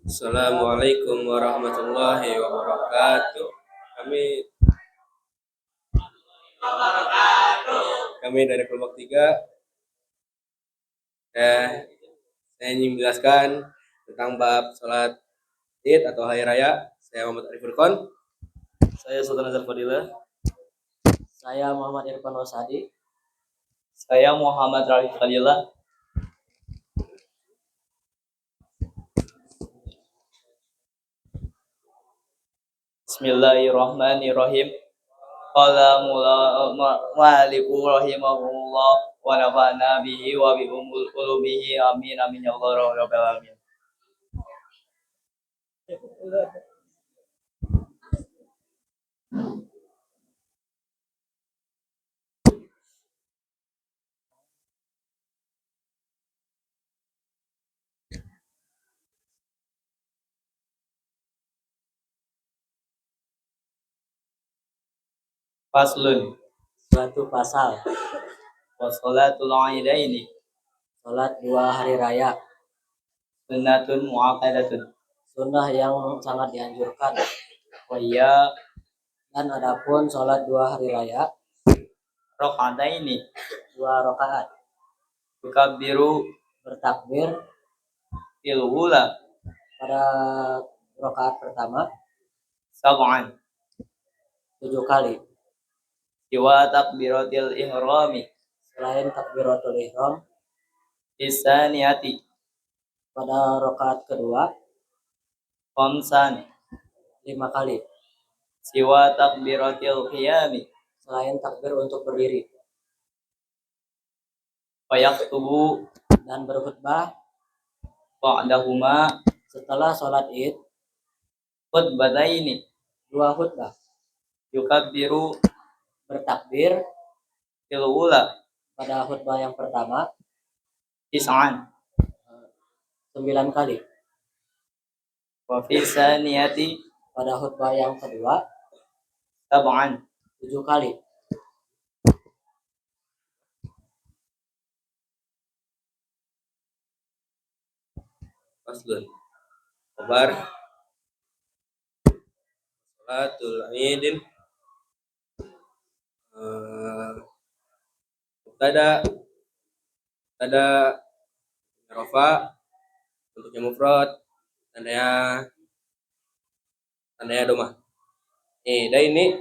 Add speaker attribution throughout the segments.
Speaker 1: Assalamualaikum warahmatullahi wabarakatuh. Kami kami dari kelompok 3 saya ingin menjelaskan tentang bab sholat Id atau hari raya. Saya Muhammad Arif Furqon.
Speaker 2: Saya Sultan Azhar Fadilah.
Speaker 3: Saya Muhammad Irfan Rosadi.
Speaker 2: Saya Muhammad Rafif Fadilah. Bismillahirrahmanirrahim. Qala mu'allifu rahimahullah wa nafa'na bihi wa bi ulumihi amin amin ya Allah rabbal alamin. Faslun.
Speaker 3: Suatu pasal.
Speaker 2: Wa sholatul aidaini.
Speaker 3: Salat dua hari raya.
Speaker 2: Sunnatun mu'akkadatun.
Speaker 3: Sunnah yang sangat dianjurkan.
Speaker 2: Wa iya.
Speaker 3: Dan adapun salat dua hari raya,
Speaker 2: Rakaataini.
Speaker 3: 2 rakaat.
Speaker 2: Tukabbiru.
Speaker 3: Bertakbir
Speaker 2: Fil ula.
Speaker 3: pada rakaat pertama
Speaker 2: Sab'an.
Speaker 3: 7 kali.
Speaker 2: Siwa takbiratil ihrami.
Speaker 3: Selain takbiratul ihram.
Speaker 2: Isaniyati.
Speaker 3: Pada rakaat kedua
Speaker 2: Khamsan.
Speaker 3: 5 kali.
Speaker 2: Siwa takbiratil qiyami.
Speaker 3: Selain takbir untuk berdiri.
Speaker 2: Fayaktubu.
Speaker 3: Dan berkhutbah
Speaker 2: Ba'dahuma.
Speaker 3: setelah sholat id
Speaker 2: Khutbataini.
Speaker 3: 2 khutbah.
Speaker 2: Yukabbiru.
Speaker 3: Bertakbir
Speaker 2: Fil ula.
Speaker 3: pada khutbah yang pertama
Speaker 2: Tis'an.
Speaker 3: 9 kali.
Speaker 2: Wa fi saniyati.
Speaker 3: Pada khutbah yang kedua
Speaker 2: Sab'an.
Speaker 3: 7 kali.
Speaker 1: Faslun. Kabar sholatul Idin. Ada Rafa bentuknya mufrad, tandanya domah. Ini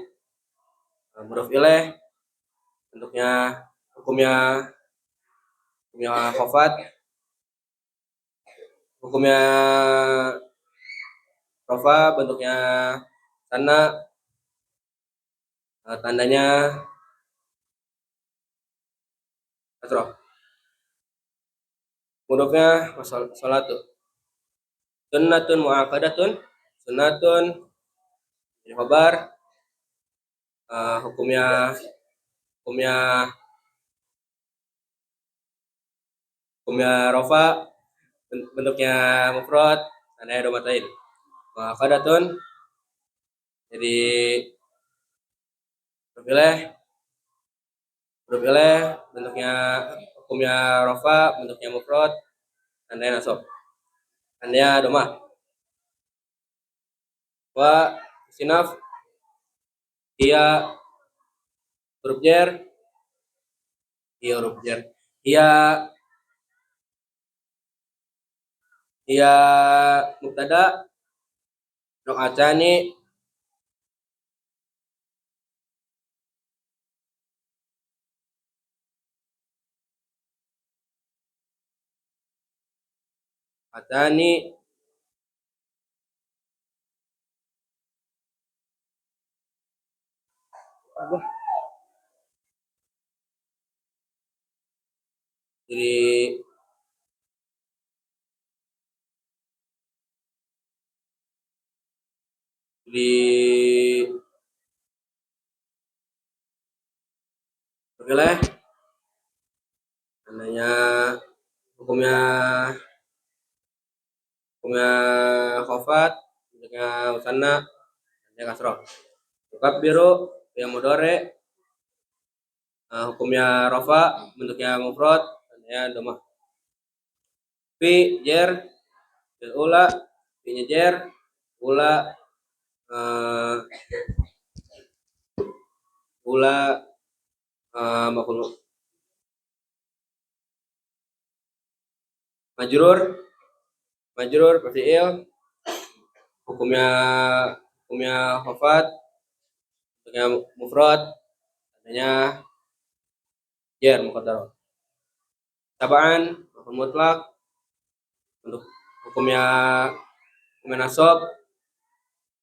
Speaker 1: mudhof ilaih bentuknya hukumnya khafat, hukumnya Rafa bentuknya sana, tandanya kasroh. Mudhofnya sholatu. Sunnatun mu'akkadatun. Sunnatun ini khabar, hukumnya Rafa bentuknya mufrad, tandanya domatain. Mu'akkadatun jadi huruf ilaih bentuknya hukumnya Rafa bentuknya mufrad, tandanya nasab, tandanya domah. Wa sinaf ia huruf jar, ia mubtada, rakaatani jadi boleh tandanya hukumnya khafat bentuknya musanna, tandanya kasroh. Tukabbiru yang mudhari, hukumnya rafa bentuknya mufrad, tandanya domah. Fi jar fil ula Fi-nya jer, ula maf'ul majrur fi'il, hukumnya khafat, bentuknya mufrad, tandanya jer muqaddar. Tabaan maf'ul mutlaq, untuk hukumnya nasab,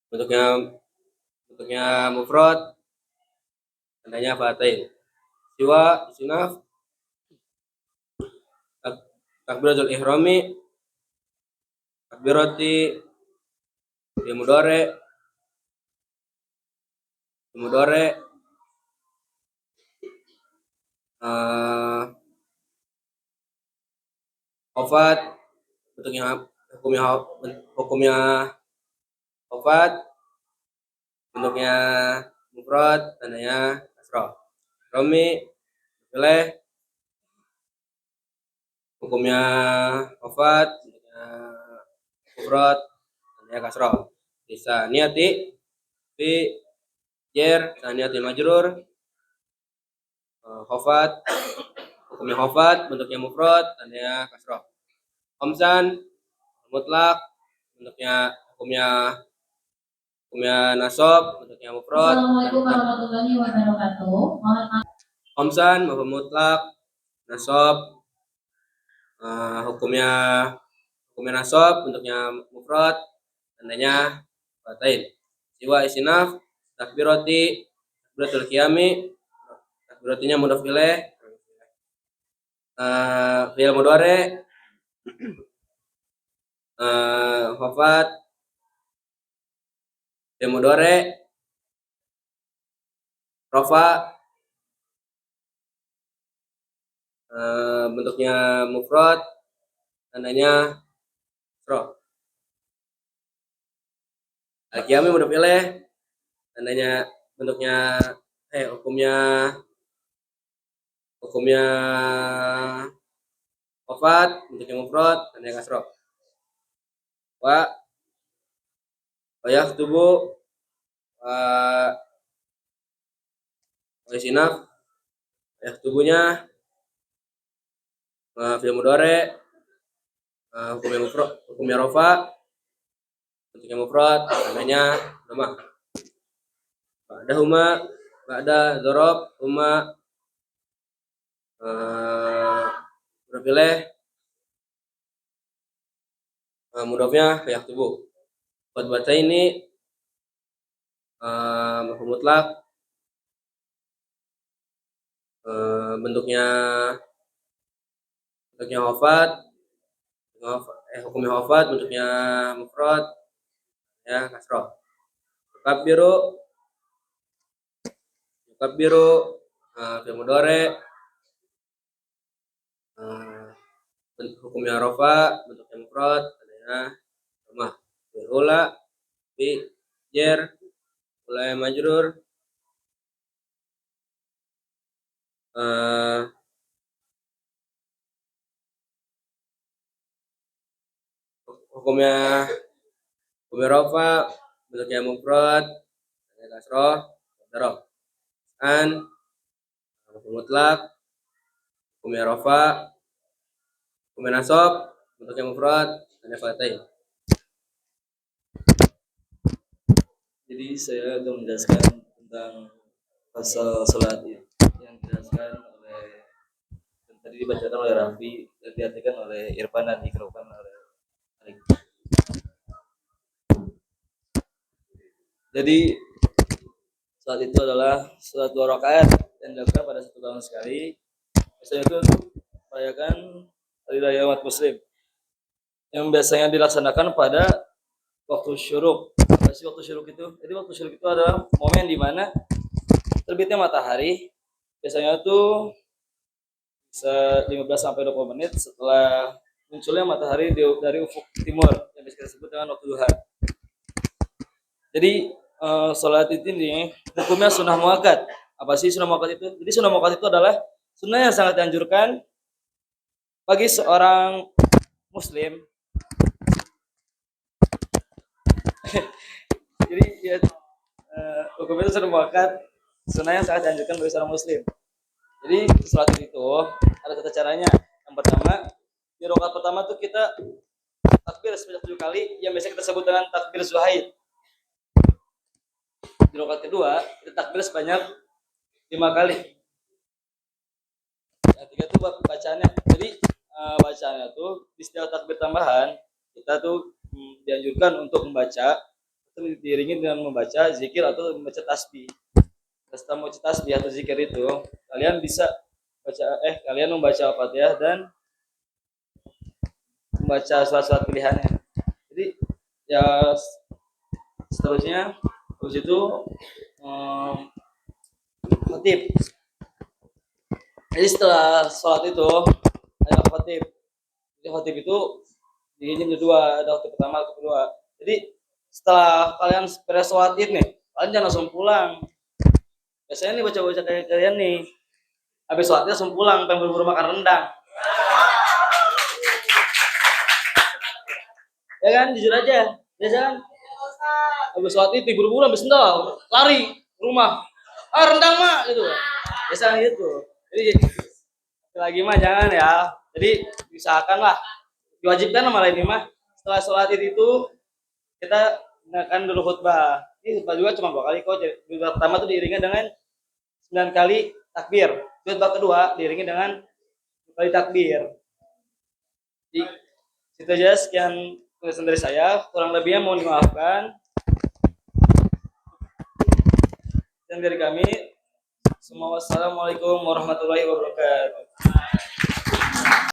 Speaker 1: bentuknya mufrad, tandanya fatain. Siwa isnaf, takbiratul ihrami, takbirati fi'il mudhari, khafat, hukumnya khafat, bentuknya mufrad, tandanya kasrah. Romi boleh, hukumnya khafat, bentuknya mufrad, tandanya kasrah. Bisa niati fi jer, niati majrur, khafat, hukumnya khafat, bentuknya mufrad, tandanya kasrah. Khamsan mutlak, hukumnya nasab, bentuknya mufrad.
Speaker 4: Assalamualaikum warahmatullahi wabarakatuh.
Speaker 1: Khamsan maf'ul mutlak, nasab, hukumnya nasab, bentuknya mufrad, tandanya fatain. Siwa isnaf, takbiratul qiyami, takbiratinya mudhaf ilaih, fi'il mudhari, khafat, fi'il mudhari, rafa, bentuknya mufrad, tandanya kasrah. Al-qiyami mudhaf ilaih, tandanya hukumnya khafat, bentuknya mufrad, tandanya kasrah. Wa yaktubu wa isinaf, yaktubunya fi'il mudhari, hukumnya rafa, bentuknya mufrad, tandanya dhamma. Ba'da dzarab huma mudhaf ilaih, mudhafnya yaktubu. Qadbataini maf'ul mutlaq, bentuknya khafat, hukumnya khafat, bentuknya mufrad, ya kasrah. Yukabbiru fi'il mudhari, hukumnya rafa, bentuknya mufrad, tandanya dhamma. Ula fi jer, ula majrur, hukumnya rafa, bentuknya mufrad, tandanya kasrah, darab. An mutlak, hukumnya rafa, hukumnya nasab, bentuknya mufrad, tandanya fatain.
Speaker 2: Jadi saya akan menjelaskan tentang pasal salat yang dijelaskan oleh, dan tadi dibacakan oleh Raffi dan diartikan oleh Irfan dan dikerukan oleh Arik. Jadi salat itu adalah salat 2 rakaat yang dilakukan pada 1 tahun sekali. Biasanya itu untuk merayakan hari raya umat muslim yang biasanya dilaksanakan pada waktu syuruk. Apa sih waktu syuruk itu? Jadi waktu syuruk itu adalah momen di mana terbitnya matahari. Biasanya itu bisa 15 sampai 20 menit setelah munculnya matahari dari ufuk timur yang bisa disebut dengan waktu duha. Jadi salat itu ini hukumnya sunnah muakkad. Apa sih sunnah muakkad itu? Jadi sunnah muakkad itu adalah sunnah yang sangat dianjurkan bagi seorang muslim Jadi ya, hukum itu sudah muakat sunnah yang sangat dianjurkan bagi seorang muslim. Jadi sholat id itu ada tata caranya. Yang pertama, di rakaat pertama tuh kita takbir sebanyak 7 kali yang biasa kita sebut dengan takbir zuhaid. Di rakaat kedua kita takbir sebanyak 5 kali. Yang ketiga tuh bacaannya. Jadi bacaannya tuh di setiap takbir tambahan kita tuh dianjurkan untuk membaca, itu diiringi dengan membaca zikir atau membaca tasbih. Setelah membaca tasbih atau zikir itu, kalian bisa kalian membaca Al-Fatihah dan membaca surat-surat pilihannya. Jadi ya seterusnya terus itu khatib. Jadi setelah sholat itu ada khatib. Jadi khatib itu diizin kedua, ada khatib pertama, khatib kedua. Jadi setelah kalian beres sholat id nih, kalian jangan langsung pulang. Biasanya nih baca-baca kayak kalian nih, habis sholatnya langsung pulang, pengen buru-buru makan rendang. Ya kan, jujur aja, biasa kan? Habis sholat id, buru-buru habis sendal, lari ke rumah. Rendang mak, gitu. Biasa gitu. Jadi lagi mah jangan ya. Jadi usahakanlah, diwajibkan sama lain mah. Setelah sholat id itu kita akan dulu khutbah. Ini khutbah juga cuma 2 kali kok. Khutbah pertama itu diiringi dengan 9 kali takbir. Khutbah kedua diiringi dengan 2 kali takbir. Jadi itu aja sekian tulisan dari saya. Kurang lebihnya mohon dimaafkan. Dan dari kami semua, wassalamualaikum warahmatullahi wabarakatuh.